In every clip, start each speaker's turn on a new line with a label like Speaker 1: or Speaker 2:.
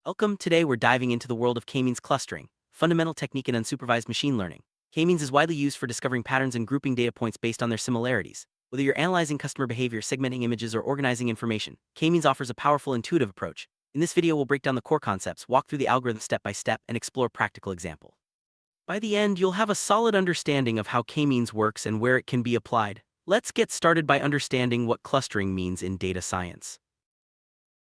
Speaker 1: Welcome. Today we're diving into the world of k-means clustering, fundamental technique in unsupervised machine learning. K-means is widely used for discovering patterns and grouping data points based on their similarities. Whether you're analyzing customer behavior, segmenting images, or organizing information, k-means offers a powerful intuitive approach. In this video, we'll break down the core concepts, walk through the algorithm step by step, and explore practical examples. By the end, you'll have a solid understanding of how k-means works and where it can be applied. Let's get started by understanding what clustering means in data science.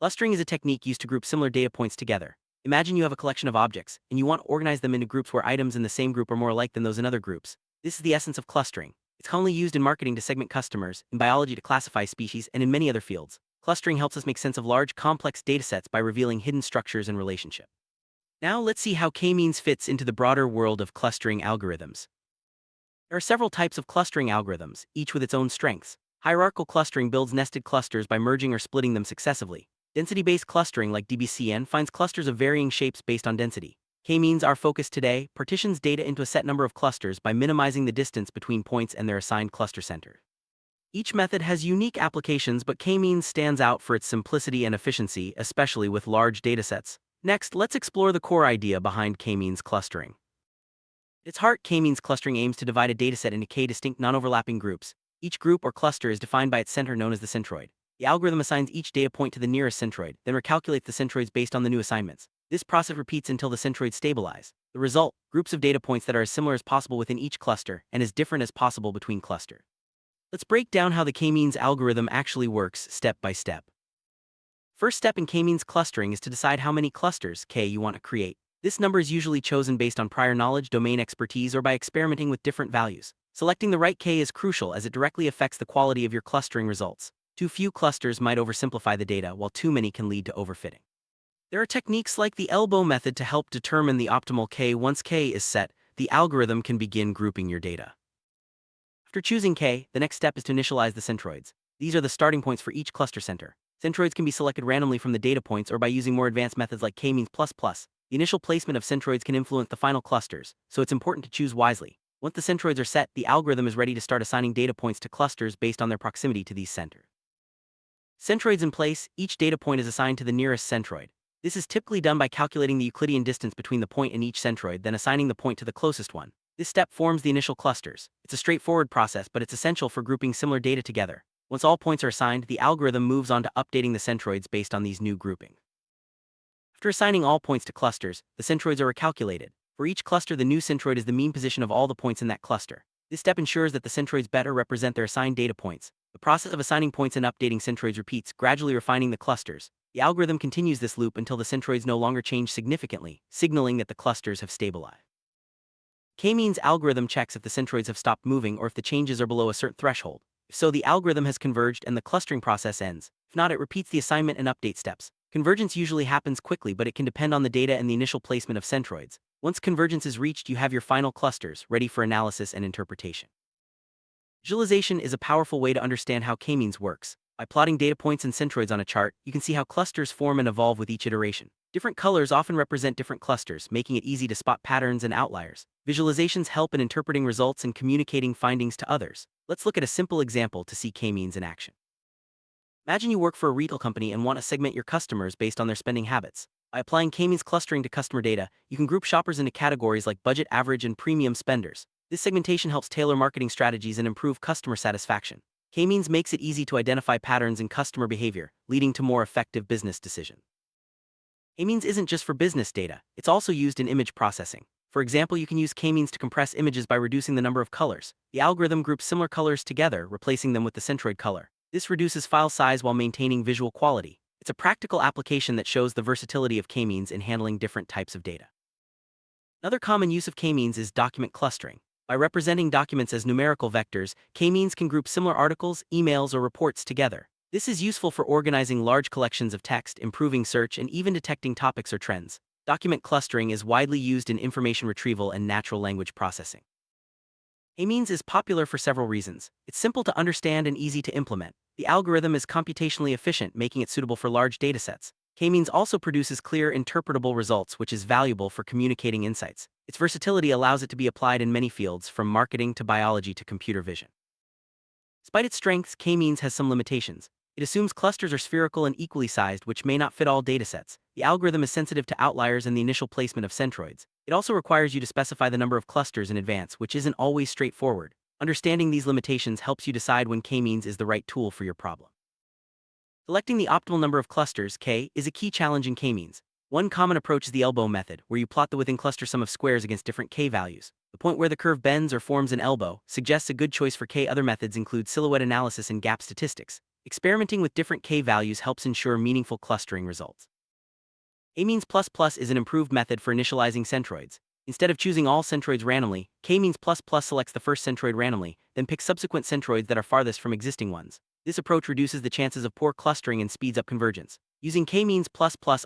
Speaker 1: Clustering is a technique used to group similar data points together. Imagine you have a collection of objects, and you want to organize them into groups where items in the same group are more alike than those in other groups. This is the essence of clustering. It's commonly used in marketing to segment customers, in biology to classify species, and in many other fields. Clustering helps us make sense of large, complex datasets by revealing hidden structures and relationships. Now let's see how k-means fits into the broader world of clustering algorithms. There are several types of clustering algorithms, each with its own strengths. Hierarchical clustering builds nested clusters by merging or splitting them successively. Density-based clustering like DBCN finds clusters of varying shapes based on density. K-means, our focus today, partitions data into a set number of clusters by minimizing the distance between points and their assigned cluster center. Each method has unique applications, but k-means stands out for its simplicity and efficiency, especially with large datasets. Next, let's explore the core idea behind k-means clustering. At its heart, k-means clustering aims to divide a dataset into k distinct non-overlapping groups. Each group or cluster is defined by its center known as the centroid. The algorithm assigns each data point to the nearest centroid, then recalculates the centroids based on the new assignments. This process repeats until the centroids stabilize. The result, groups of data points that are as similar as possible within each cluster and as different as possible between clusters. Let's break down how the k-means algorithm actually works step by step. First step in k-means clustering is to decide how many clusters, k, you want to create. This number is usually chosen based on prior knowledge, domain expertise, or by experimenting with different values. Selecting the right k is crucial as it directly affects the quality of your clustering results. Too few clusters might oversimplify the data, while too many can lead to overfitting. There are techniques like the elbow method to help determine the optimal k. Once k is set, the algorithm can begin grouping your data. After choosing k, the next step is to initialize the centroids. These are the starting points for each cluster center. Centroids can be selected randomly from the data points or by using more advanced methods like k-means++. The initial placement of centroids can influence the final clusters, so it's important to choose wisely. Once the centroids are set, the algorithm is ready to start assigning data points to clusters based on their proximity to these centers. Centroids in place, each data point is assigned to the nearest centroid. This is typically done by calculating the Euclidean distance between the point and each centroid, then assigning the point to the closest one. This step forms the initial clusters. It's a straightforward process, but it's essential for grouping similar data together. Once all points are assigned, the algorithm moves on to updating the centroids based on these new groupings. After assigning all points to clusters, the centroids are recalculated. For each cluster, the new centroid is the mean position of all the points in that cluster. This step ensures that the centroids better represent their assigned data points. The process of assigning points and updating centroids repeats, gradually refining the clusters. The algorithm continues this loop until the centroids no longer change significantly, signaling that the clusters have stabilized. K-means algorithm checks if the centroids have stopped moving or if the changes are below a certain threshold. If so, the algorithm has converged and the clustering process ends. If not, it repeats the assignment and update steps. Convergence usually happens quickly, but it can depend on the data and the initial placement of centroids. Once convergence is reached, you have your final clusters, ready for analysis and interpretation. Visualization is a powerful way to understand how k-means works. By plotting data points and centroids on a chart, you can see how clusters form and evolve with each iteration. Different colors often represent different clusters, making it easy to spot patterns and outliers. Visualizations help in interpreting results and communicating findings to others. Let's look at a simple example to see k-means in action. Imagine you work for a retail company and want to segment your customers based on their spending habits. By applying k-means clustering to customer data, you can group shoppers into categories like budget, average, and premium spenders. This segmentation helps tailor marketing strategies and improve customer satisfaction. K-means makes it easy to identify patterns in customer behavior, leading to more effective business decisions. K-means isn't just for business data, it's also used in image processing. For example, you can use k-means to compress images by reducing the number of colors. The algorithm groups similar colors together, replacing them with the centroid color. This reduces file size while maintaining visual quality. It's a practical application that shows the versatility of k-means in handling different types of data. Another common use of k-means is document clustering. By representing documents as numerical vectors, k-means can group similar articles, emails, or reports together. This is useful for organizing large collections of text, improving search, and even detecting topics or trends. Document clustering is widely used in information retrieval and natural language processing. K-means is popular for several reasons. It's simple to understand and easy to implement. The algorithm is computationally efficient, making it suitable for large datasets. K-means also produces clear, interpretable results, which is valuable for communicating insights. Its versatility allows it to be applied in many fields, from marketing to biology to computer vision. Despite its strengths, k-means has some limitations. It assumes clusters are spherical and equally sized, which may not fit all datasets. The algorithm is sensitive to outliers and the initial placement of centroids. It also requires you to specify the number of clusters in advance, which isn't always straightforward. Understanding these limitations helps you decide when k-means is the right tool for your problem. Selecting the optimal number of clusters, k, is a key challenge in k-means. One common approach is the elbow method, where you plot the within-cluster sum of squares against different k values. The point where the curve bends or forms an elbow suggests a good choice for k. Other methods include silhouette analysis and gap statistics. Experimenting with different k values helps ensure meaningful clustering results. K-means++ is an improved method for initializing centroids. Instead of choosing all centroids randomly, k-means++ selects the first centroid randomly, then picks subsequent centroids that are farthest from existing ones. This approach reduces the chances of poor clustering and speeds up convergence. Using k-means++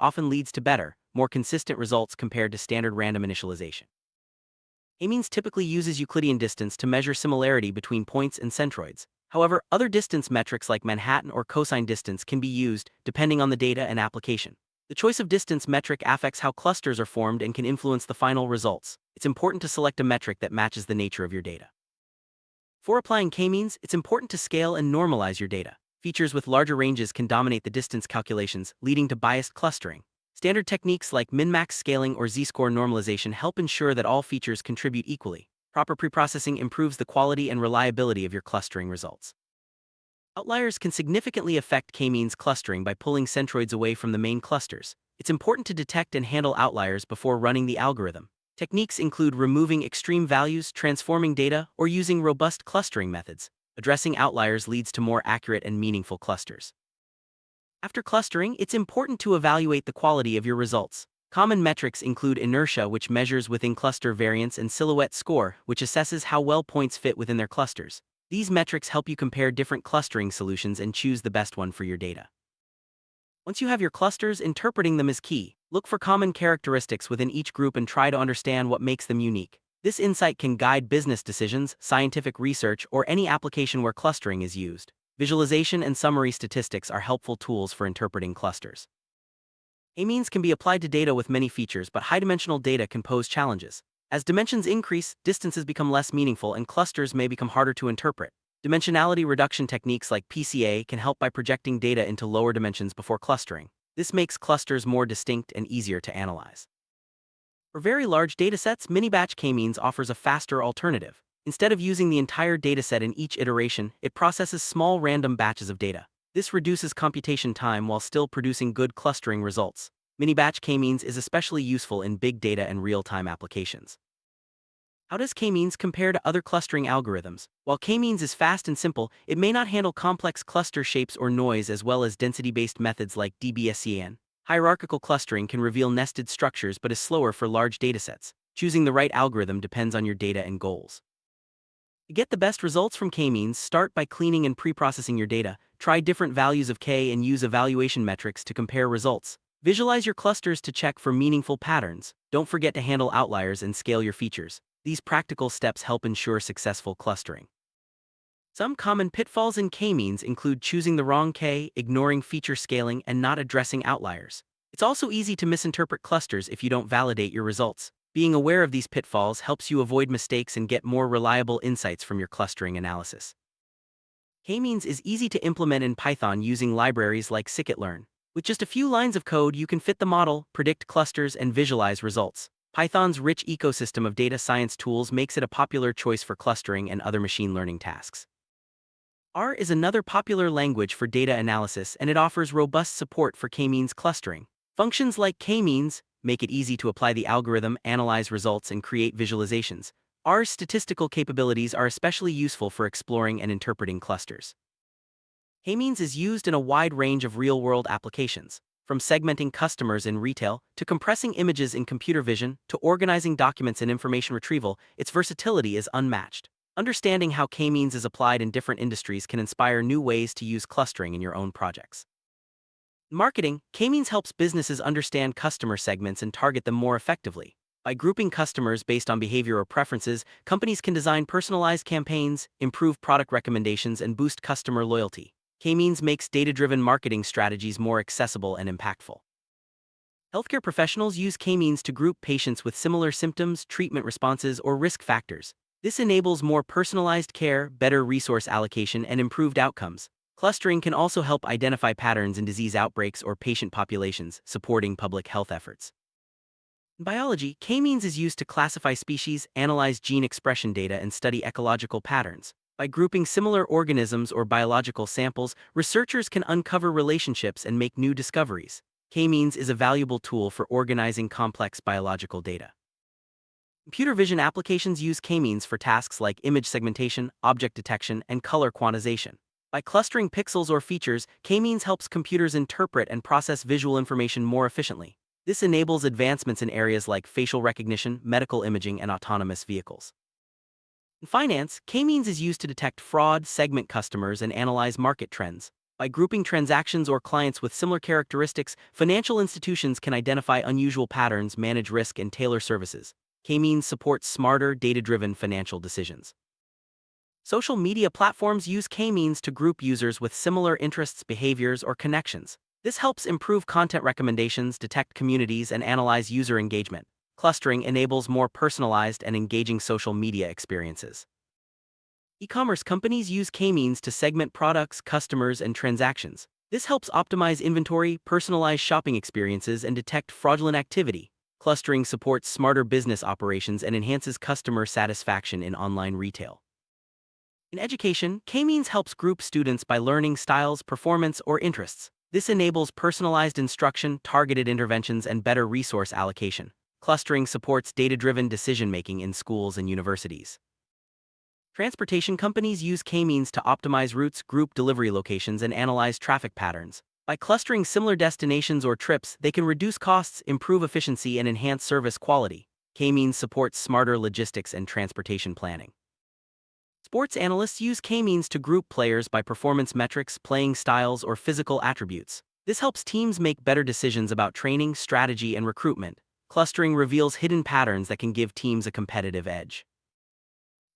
Speaker 1: often leads to better, more consistent results compared to standard random initialization. K-means typically uses Euclidean distance to measure similarity between points and centroids. However, other distance metrics like Manhattan or cosine distance can be used, depending on the data and application. The choice of distance metric affects how clusters are formed and can influence the final results. It's important to select a metric that matches the nature of your data. For applying k-means, it's important to scale and normalize your data. Features with larger ranges can dominate the distance calculations, leading to biased clustering. Standard techniques like min-max scaling or z-score normalization help ensure that all features contribute equally. Proper preprocessing improves the quality and reliability of your clustering results. Outliers can significantly affect k-means clustering by pulling centroids away from the main clusters. It's important to detect and handle outliers before running the algorithm. Techniques include removing extreme values, transforming data, or using robust clustering methods. Addressing outliers leads to more accurate and meaningful clusters. After clustering, it's important to evaluate the quality of your results. Common metrics include inertia, which measures within cluster variance, and silhouette score, which assesses how well points fit within their clusters. These metrics help you compare different clustering solutions and choose the best one for your data. Once you have your clusters, interpreting them is key. Look for common characteristics within each group and try to understand what makes them unique. This insight can guide business decisions, scientific research, or any application where clustering is used. Visualization and summary statistics are helpful tools for interpreting clusters. K-means can be applied to data with many features, but high-dimensional data can pose challenges. As dimensions increase, distances become less meaningful and clusters may become harder to interpret. Dimensionality reduction techniques like PCA can help by projecting data into lower dimensions before clustering. This makes clusters more distinct and easier to analyze. For very large datasets, mini-batch k-means offers a faster alternative. Instead of using the entire dataset in each iteration, it processes small random batches of data. This reduces computation time while still producing good clustering results. Mini-batch k-means is especially useful in big data and real-time applications. How does k-means compare to other clustering algorithms? While k-means is fast and simple, it may not handle complex cluster shapes or noise as well as density-based methods like DBSCN. Hierarchical clustering can reveal nested structures but is slower for large datasets. Choosing the right algorithm depends on your data and goals. To get the best results from k-means, start by cleaning and preprocessing your data. Try different values of k and use evaluation metrics to compare results. Visualize your clusters to check for meaningful patterns. Don't forget to handle outliers and scale your features. These practical steps help ensure successful clustering. Some common pitfalls in k-means include choosing the wrong k, ignoring feature scaling, and not addressing outliers. It's also easy to misinterpret clusters if you don't validate your results. Being aware of these pitfalls helps you avoid mistakes and get more reliable insights from your clustering analysis. K-means is easy to implement in Python using libraries like scikit-learn. With just a few lines of code, you can fit the model, predict clusters, and visualize results. Python's rich ecosystem of data science tools makes it a popular choice for clustering and other machine learning tasks. R is another popular language for data analysis, and it offers robust support for k-means clustering. Functions like k-means make it easy to apply the algorithm, analyze results, and create visualizations. R's statistical capabilities are especially useful for exploring and interpreting clusters. K-means is used in a wide range of real-world applications, from segmenting customers in retail to compressing images in computer vision to organizing documents in information retrieval. Its versatility is unmatched. Understanding how k-means is applied in different industries can inspire new ways to use clustering in your own projects. In marketing, k-means helps businesses understand customer segments and target them more effectively. By grouping customers based on behavior or preferences, companies can design personalized campaigns, improve product recommendations, and boost customer loyalty. K-means makes data-driven marketing strategies more accessible and impactful. Healthcare professionals use k-means to group patients with similar symptoms, treatment responses, or risk factors. This enables more personalized care, better resource allocation, and improved outcomes. Clustering can also help identify patterns in disease outbreaks or patient populations, supporting public health efforts. In biology, k-means is used to classify species, analyze gene expression data, and study ecological patterns. By grouping similar organisms or biological samples, researchers can uncover relationships and make new discoveries. K-means is a valuable tool for organizing complex biological data. Computer vision applications use k-means for tasks like image segmentation, object detection, and color quantization. By clustering pixels or features, k-means helps computers interpret and process visual information more efficiently. This enables advancements in areas like facial recognition, medical imaging, and autonomous vehicles. In finance, k-means is used to detect fraud, segment customers, and analyze market trends. By grouping transactions or clients with similar characteristics, financial institutions can identify unusual patterns, manage risk, and tailor services. K-means supports smarter, data-driven financial decisions. Social media platforms use k-means to group users with similar interests, behaviors, or connections. This helps improve content recommendations, detect communities, and analyze user engagement. Clustering enables more personalized and engaging social media experiences. E-commerce companies use k-means to segment products, customers, and transactions. This helps optimize inventory, personalize shopping experiences, and detect fraudulent activity. Clustering supports smarter business operations and enhances customer satisfaction in online retail. In education, k-means helps group students by learning styles, performance, or interests. This enables personalized instruction, targeted interventions, and better resource allocation. Clustering supports data-driven decision-making in schools and universities. Transportation companies use k-means to optimize routes, group delivery locations, and analyze traffic patterns. By clustering similar destinations or trips, they can reduce costs, improve efficiency, and enhance service quality. K-means supports smarter logistics and transportation planning. Sports analysts use k-means to group players by performance metrics, playing styles, or physical attributes. This helps teams make better decisions about training, strategy, and recruitment. Clustering reveals hidden patterns that can give teams a competitive edge.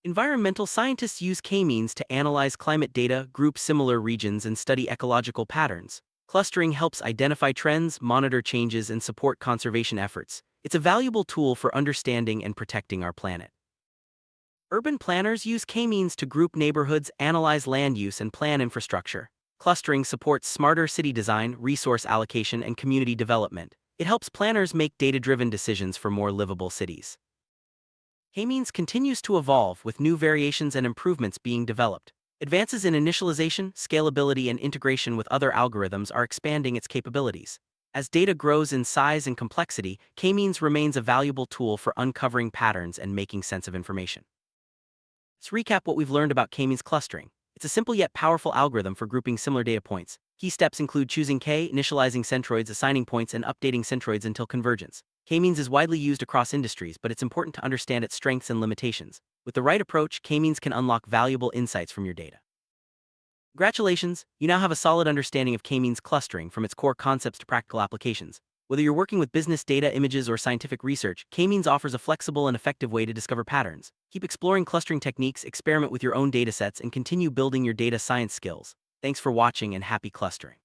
Speaker 1: Environmental scientists use k-means to analyze climate data, group similar regions, and study ecological patterns. Clustering helps identify trends, monitor changes, and support conservation efforts. It's a valuable tool for understanding and protecting our planet. Urban planners use k-means to group neighborhoods, analyze land use, and plan infrastructure. Clustering supports smarter city design, resource allocation, and community development. It helps planners make data-driven decisions for more livable cities. K-means continues to evolve with new variations and improvements being developed. Advances in initialization, scalability, and integration with other algorithms are expanding its capabilities. As data grows in size and complexity, k-means remains a valuable tool for uncovering patterns and making sense of information. Let's recap what we've learned about k-means clustering. It's a simple yet powerful algorithm for grouping similar data points. Key steps include choosing k, initializing centroids, assigning points, and updating centroids until convergence. K-means is widely used across industries, but it's important to understand its strengths and limitations. With the right approach, k-means can unlock valuable insights from your data. Congratulations, you now have a solid understanding of k-means clustering from its core concepts to practical applications. Whether you're working with business data, images, or scientific research, k-means offers a flexible and effective way to discover patterns. Keep exploring clustering techniques, experiment with your own datasets, and continue building your data science skills. Thanks for watching and happy clustering.